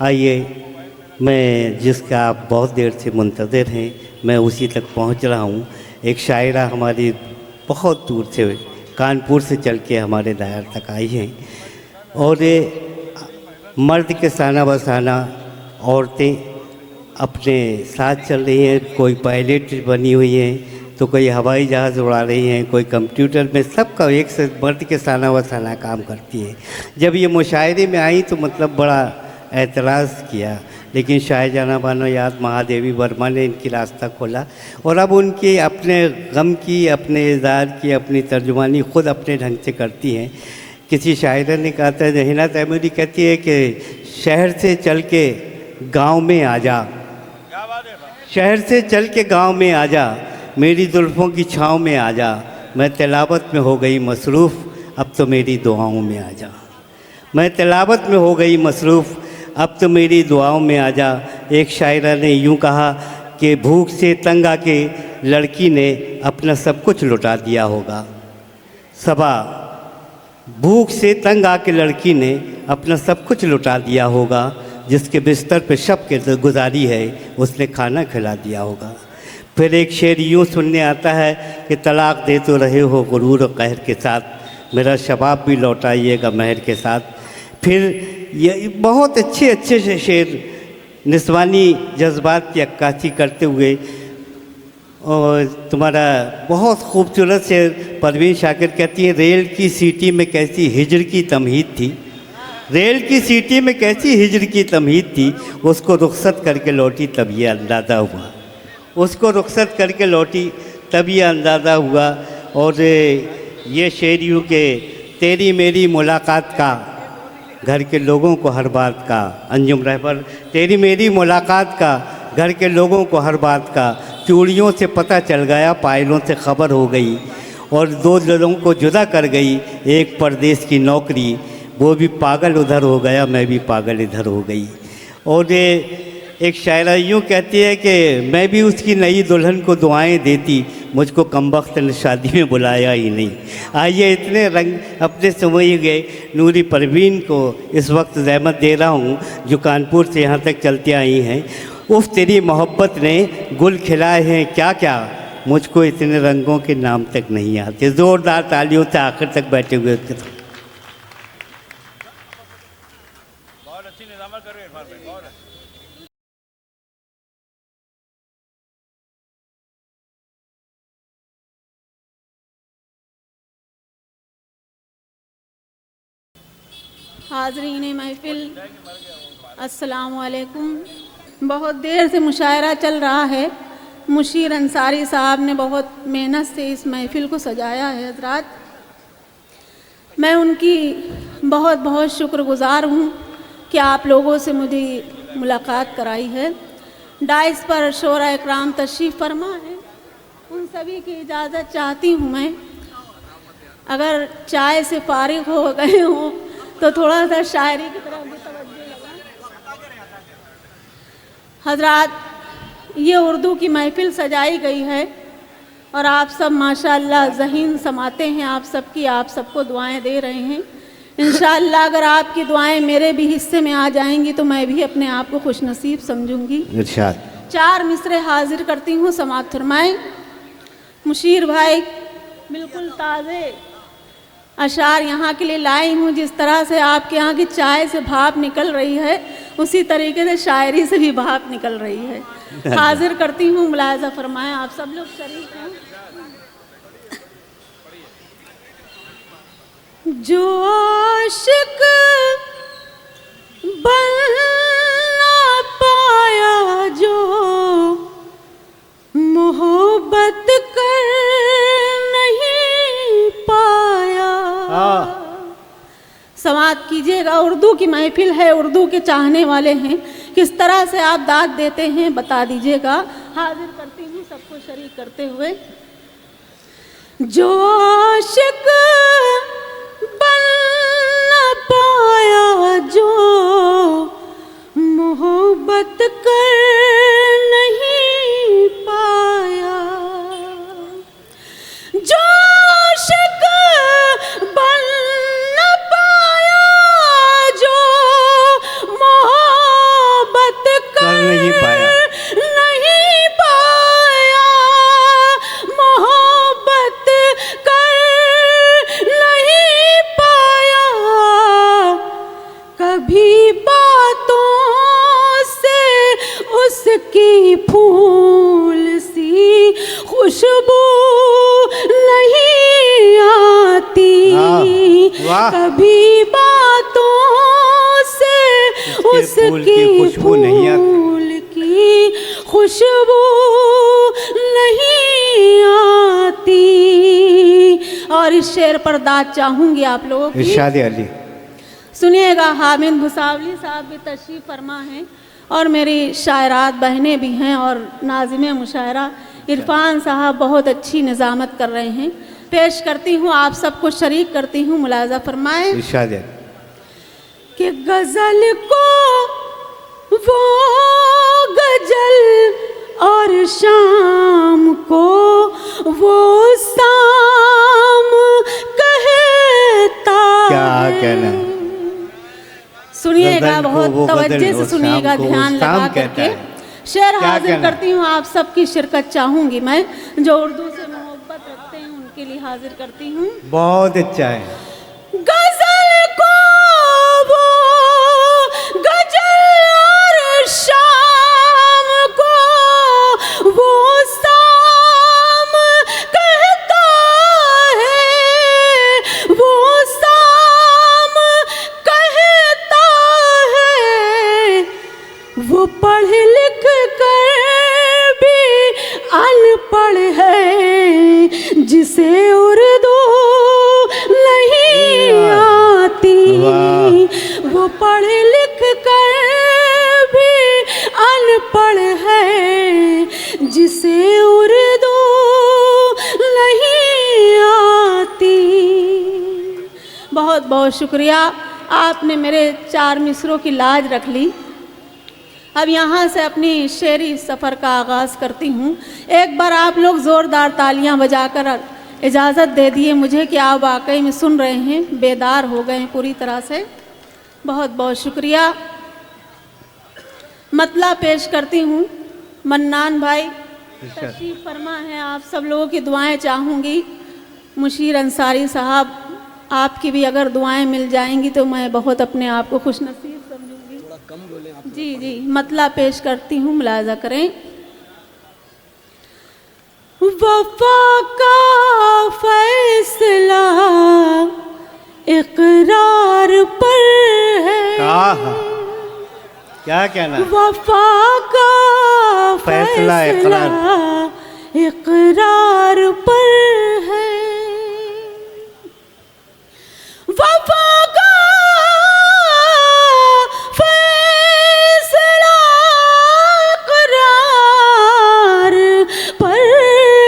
आइए, मैं जिसका आप बहुत देर से मुंतज़िर हैं, मैं उसी तक पहुंच रहा हूं। एक शायरा हमारी बहुत दूर से कानपुर से चल के हमारे दायर तक आई हैं, और ये मर्द के साना बसाना औरतें अपने साथ चल रही हैं। कोई पायलट बनी हुई हैं, तो कोई हवाई जहाज़ उड़ा रही हैं, कोई कंप्यूटर में, सबका एक से मर्द के साना बसाना काम करती है। जब ये मुशायरे में आई तो मतलब बड़ा एतराज़ किया, लेकिन शाहजहां बानो याद महादेवी वर्मा ने इनकी रास्ता खोला, और अब उनके अपने गम की, अपने इज़हार की, अपनी तर्जुमानी खुद अपने ढंग से करती हैं। किसी शायरा ने कहा था, जहीना तैमूरी कहती है कि शहर से चल के गाँव में आ जा, शहर से चल के गाँव में आ जा, मेरी जुल्फ़ों की छाँव में आ जा, मैं तिलावत में हो गई मसरूफ़, अब तो मेरी दुआओं में आ जा। मैं तिलावत में हो गई मसरूफ़, अब तो मेरी दुआओं में आ जा। एक शायरा ने यूँ कहा कि भूख से तंग आके लड़की ने अपना सब कुछ लुटा दिया होगा। सबा, भूख से तंग आके लड़की ने अपना सब कुछ लुटा दिया होगा, जिसके बिस्तर पे शब के गुजारी है उसने खाना खिला दिया होगा। फिर एक शेर यूँ सुनने आता है कि तलाक दे तो रहे हो गुरूर और कहर के साथ, मेरा शबाब भी लौटाइएगा महर के साथ। फिर ये बहुत अच्छे अच्छे से शेर निस्वानी जज्बात की अक्कासी करते हुए, और तुम्हारा बहुत खूबसूरत शेर परवीन शाकिर कहती है, रेल की सीटी में कैसी हिजर की तमहीद थी, रेल की सीटी में कैसी हिजर की तमहीद थी, उसको रुखसत करके लौटी तब ये अंदाज़ा हुआ, उसको रुखसत करके लौटी तब ये अंदाज़ा हुआ। और ये शेर यूँ के तेरी मेरी मुलाकात का घर के लोगों को हर बात का, अंजुम रहबर, तेरी मेरी मुलाकात का घर के लोगों को हर बात का, चूड़ियों से पता चल गया पायलों से खबर हो गई, और दो दिलों को जुदा कर गई एक परदेश की नौकरी, वो भी पागल उधर हो गया मैं भी पागल इधर हो गई। और ये एक शायरा यूँ कहती है कि मैं भी उसकी नई दुल्हन को दुआएं देती, मुझको कमबख्त ने शादी में बुलाया ही नहीं। आइए, इतने रंग अपने समझ गए नूरी परवीन को इस वक्त ज़हमत दे रहा हूँ, जो कानपुर से यहाँ तक चलते आई हैं। उफ़ तेरी मोहब्बत ने गुल खिलाए हैं क्या क्या, मुझको इतने रंगों के नाम तक नहीं आते। ज़ोरदार तालियों से आखिर तक बैठे हुए उसके साथ। हाज़रीन महफ़िल, अस्सलाम वालेकुम। बहुत देर से मुशायरा चल रहा है। मुशीर अंसारी साहब ने बहुत मेहनत से इस महफ़िल को सजाया है। हज़रात, मैं उनकी बहुत बहुत शुक्रगुज़ार हूँ कि आप लोगों से मुझे मुलाकात कराई है। डाइस पर शोरा इकराम तशरीफ़ फरमा है, उन सभी की इजाज़त चाहती हूँ मैं। अगर चाय से फारिग हो गए हों तो थोड़ा सा शायरी की तरफ भी तवज्जो लगा। हज़रात, ये उर्दू की महफ़िल सजाई गई है, और आप सब माशाअल्लाह ज़हीन समाते हैं, आप सबको दुआएं दे रहे हैं। इंशाअल्लाह अगर आपकी दुआएं मेरे भी हिस्से में आ जाएंगी तो मैं भी अपने आप को खुशनसीब समझूंगी। चार मिसरे हाजिर करती हूँ, समाअत फरमाएं। मुशीर भाई, बिल्कुल ताज़े अशार यहाँ के लिए लाई हूँ। जिस तरह से आपके यहाँ की चाय से भाप निकल रही है, उसी तरीके से शायरी से भी भाप निकल रही है। हाजिर करती हूँ, मुलाहिज़ा फरमाएं। आप सब लोग शरीक हैं। जो आशिक बन ना पाया, जो मोहब्बत कर नहीं पाया, समाअत कीजिएगा। उर्दू की महफिल है, उर्दू के चाहने वाले हैं, किस तरह से आप दाद देते हैं बता दीजिएगा। हाजिर करती हूँ सबको शरीक करते हुए। जो आशिक बन न पाया, जो मोहब्बत कर नहीं पाया, जो आशिक बन न पाया, जो मोहब्बत उसकी फूल सी खुशबू नहीं आती, वाह। कभी बातों से उसकी खुशबू नहीं आती, फूल की खुशबू नहीं आती। और इस शेर पर दाद चाहूंगी आप लोगों की, इरशाद अली। सुनिएगा। हामिद भुसावली साहब भी तशरीफ़ फरमा हैं और मेरी शायरात बहनें भी हैं और नाज़िम मुशायरा इरफान साहब बहुत अच्छी निज़ामत कर रहे हैं। पेश करती हूँ, आप सबको शरीक करती हूँ, मुलाज़ा फरमाएं। इरशाद अली। कि गज़ल को वो गज़ल और शाम को वो शाम कहता क्या कहना, सुनिएगा, गज़ल को बहुत वो तवज्जो गज़ल से और सुनिएगा, शाम को ध्यान वो शाम लगा कहता करके। है। शेर क्या हाजिर कहना? करती हूँ, आप सबकी शिरकत चाहूंगी मैं, जो उर्दू से मोहब्बत रखते हैं उनके लिए हाजिर करती हूँ। बहुत अच्छा है। गज़ल को वो गज़ल और शाम को वो शाम कहता है, वो शाम कहता है। वो पढ़ लिख कर भी अनपढ़ है, जिसे उर्दू नहीं आती। वो पढ़ लिख कर भी अनपढ़ है, जिसे उर्दू नहीं आती। बहुत बहुत शुक्रिया, आपने मेरे 4 मिसरों की लाज रख ली। अब यहाँ से अपनी शेरी सफ़र का आगाज़ करती हूँ। एक बार आप लोग ज़ोरदार तालियां बजाकर इजाज़त दे दिए मुझे कि आप वाकई में सुन रहे हैं, बेदार हो गए हैं पूरी तरह से। बहुत बहुत शुक्रिया। मतला पेश करती हूँ। मन्नान भाई तशरीफ़ फरमा है, आप सब लोगों की दुआएं चाहूँगी। मुशीर अंसारी साहब, आपकी भी अगर दुआएं मिल जाएंगी तो मैं बहुत अपने आप को खुशनसीब समझूंगी। थोड़ा कम बोलें आप। जी जी, मतला पेश करती हूँ, मुलाजा करें। वफा का फैसला इकरार पर है। क्या कहना? वफा का फैसला इकरार पर है। वफा का फैसला इकरार पर है।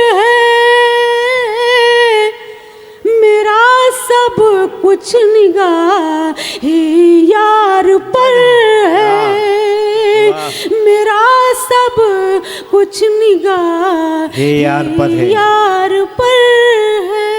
मेरा सब कुछ निगाह यार पर है। मेरा सब कुछ निगाह यार पर है, यार पर है।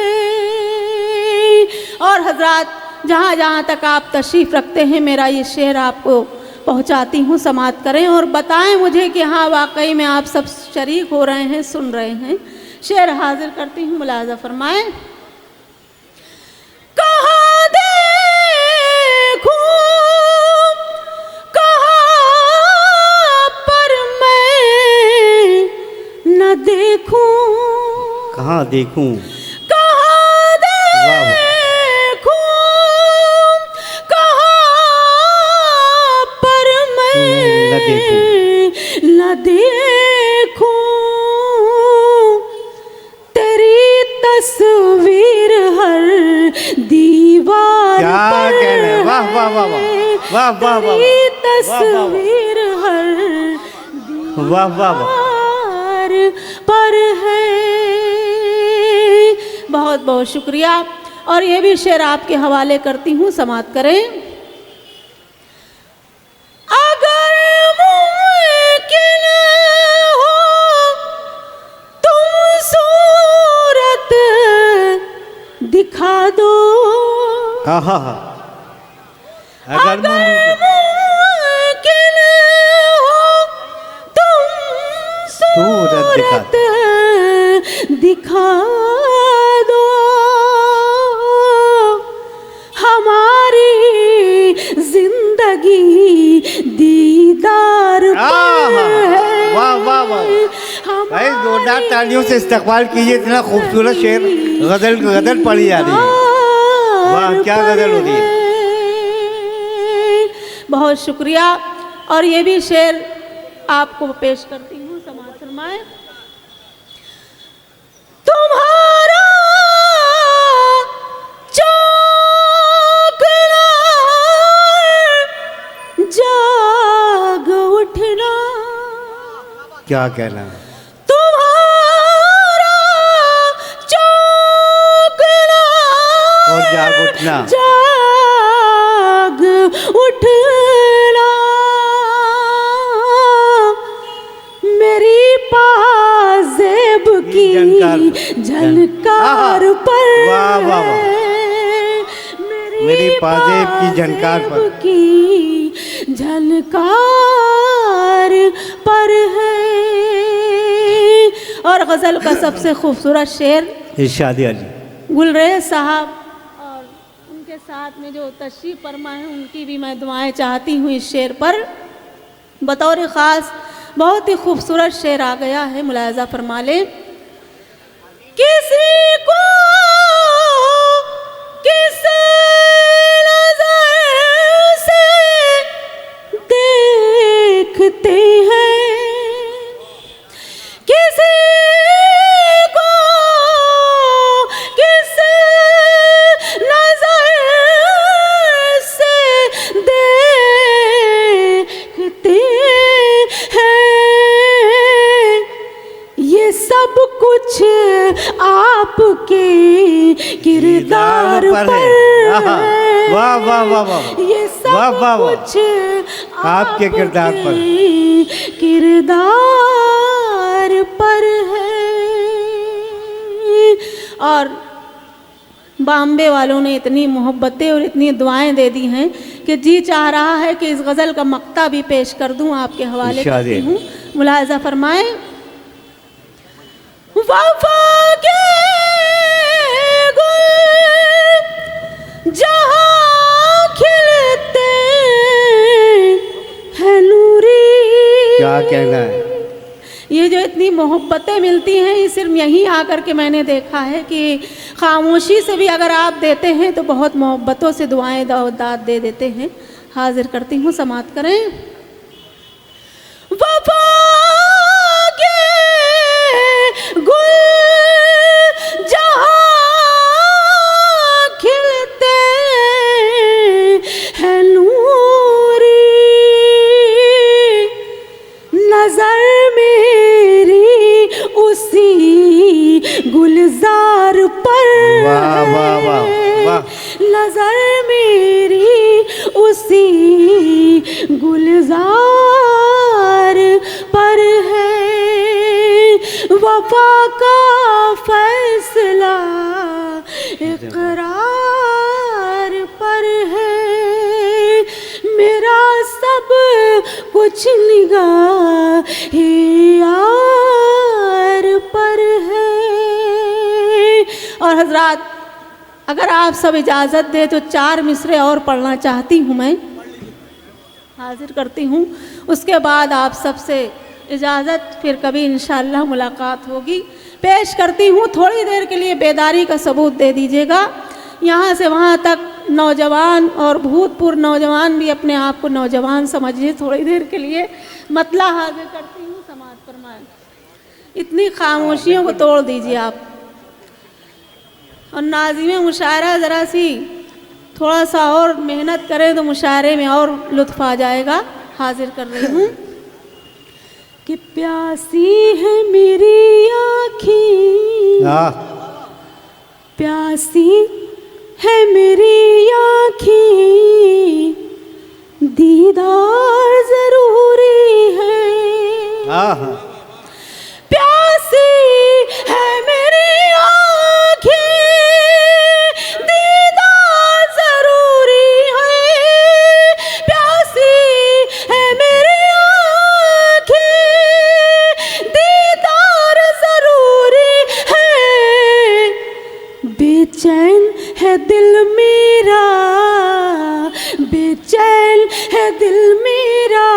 और हजरात, जहाँ जहाँ तक आप तशरीफ़ रखते हैं, मेरा ये शेर आपको पहुँचाती हूँ, समात करें और बताएं मुझे कि हाँ वाकई में आप सब शरीक हो रहे हैं, सुन रहे हैं। शेर हाजिर करती हूँ, मुलाजा फरमाएं। कहाँ देखूं, कहाँ पर मैं न देखूं। कहाँ देखूं, कहाँ देखूं, कहाँ पर मैं न देखूं। तेरी तस्वीर हर दीवार पर है। वाह वाह वाह वाह वाह वाह, तेरी तस्वीर हर वाह वाह वाह, दीवार पर है। बहुत बहुत शुक्रिया। और ये भी शेर आपके हवाले करती हूँ, समात करें। अगर मुमकिन हो तुम सूरत दिखा दो। अगर मुमकिन हो तुम सूरत दिखा दो। हमारी जिंदगी दीदार पर है। भाई जोरदार तालियों से इस्तकबाल कीजिए, इतना खूबसूरत शेर, गजल पढ़ी जा रही है। वाह क्या गजल हो रही है। बहुत शुक्रिया। और ये भी शेर आपको पेश करती हूँ, समाज फरमाए। तुम्हारा चौकना जाग उठना, क्या कहना है। तुम्हारा चौकना और जाग उठना, जाग उठना, मेरी पाजेब की झनकार पर, वाह वाह वाह, मेरी पाजेब की झनकार पर, की झनकार पर है। और गजल का सबसे खूबसूरत शेर इरशाद अली गुलरेज साहब और उनके साथ में जो तशरीफ फरमा है उनकी भी मैं दुआएं चाहती हूँ इस शेर पर। बतौर ख़ास बहुत ही खूबसूरत शेर आ गया है, मुलायजा फरमा ले। किसी को किस नज़र से देखते हैं, किसी को किस नज़र से देखते हैं, ये सब कुछ आपके किरदार पर है। वाह वाह वाह वाह, ये सब वाह वाह वाह, कुछ आपके किरदार पर, किरदार पर है। और बॉम्बे वालों ने इतनी मोहब्बतें और इतनी दुआएं दे दी हैं कि जी चाह रहा है कि इस गज़ल का मक्ता भी पेश कर दूं, आपके हवाले करती हूँ। मुलाहिज़ा फरमाएं। वफ़ा के गुल जहाँ खिलते हैं नूरी, क्या कहना है। ये जो इतनी मोहब्बतें मिलती हैं ये सिर्फ यहीं आकर के मैंने देखा है कि खामोशी से भी अगर आप देते हैं तो बहुत मोहब्बतों से दुआएं दाद दे देते हैं। हाजिर करती हूँ, समात करें। वफ़ा के गुल जहाँ खिलते हैं नूरी, नजर मेरी उसी गुलजार पर, वाह वाह वाह वाह, नजर मेरी उसी गुलजार पर है। वफा का फैसला इकरार पर है, मेरा सब कुछ निगाह यार पर है। और हजरात अगर आप सब इजाज़त दे तो 4 मिसरे और पढ़ना चाहती हूँ मैं, हाजिर करती हूँ। उसके बाद आप सबसे इजाज़त, फिर कभी इंशाअल्लाह मुलाकात होगी। पेश करती हूँ, थोड़ी देर के लिए बेदारी का सबूत दे दीजिएगा। यहाँ से वहाँ तक नौजवान और भूतपूर्व नौजवान भी अपने आप को नौजवान समझिए थोड़ी देर के लिए। मतला हाजिर करती हूँ, समाज फरमाएं। इतनी खामोशियों को तोड़ दीजिए आप। और नाज़िमे मुशायरा ज़रा सी थोड़ा सा और मेहनत करें तो मुशायरे में और लुत्फ़ आ जाएगा। हाजिर कर रही हूँ कि प्यासी है मेरी आँखें, प्यासी है मेरी आँखें, दीदार ज़रूरी है। प्यासी है मेरी आँखें, दीदार ज़रूरी है। प्यासी है मेरी आँखें, दीदार ज़रूरी है। बेचैन है दिल मेरा, बेचैन है दिल मेरा,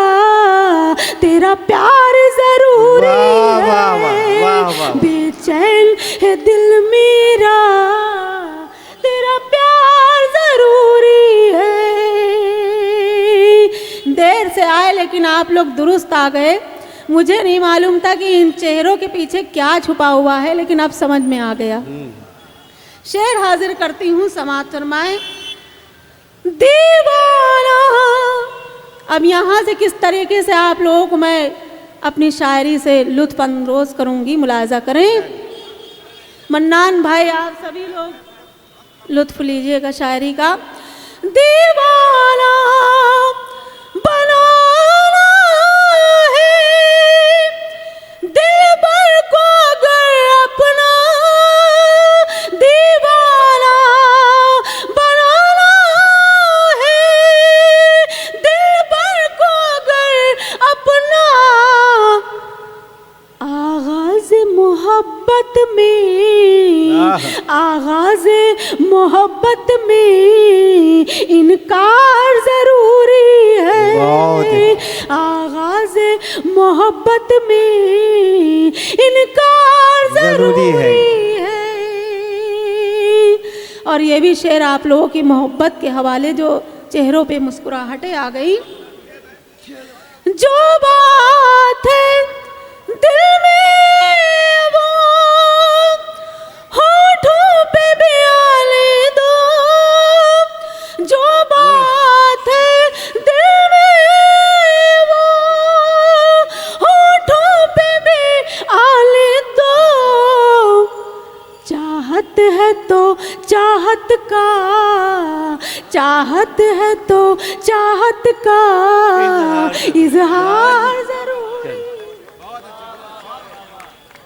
तेरा प्यार ज़रूरी है। वाह, वाह। बेचैन है दिल मेरा, तेरा प्यार जरूरी है। देर से आए लेकिन आप लोग दुरुस्त आ गए। मुझे नहीं मालूम था कि इन चेहरों के पीछे क्या छुपा हुआ है, लेकिन अब समझ में आ गया। शेर हाजिर करती हूँ, समाअत फरमाएं। दीवाना। अब यहाँ से किस तरीके से आप लोगों को मैं अपनी शायरी से लुत्फ अंदोज करूँगी, मुलाहिजा करें। मन्नान भाई, आप सभी लोग लुत्फ लीजिएगा शायरी का। दीवाना बनाना है दिल भर को अगर अपना, दीवाना बनाना है दिल भर को अगर अपना। आगाज़ मोहब्बत में, आगाज़ मोहब्बत में इनकार जरूरी है। आगाज़ मोहब्बत में इनकार जरूरी है। और ये भी शेर आप लोगों की मोहब्बत के हवाले, जो चेहरों पे मुस्कुराहटें आ गई। जो बात है दिल में वो होठों पे बयाने दो, जो बात है दिल में वो होठों पे बयाने दो। चाहत है तो चाहत का, चाहत है तो चाहत का इजहार जरूर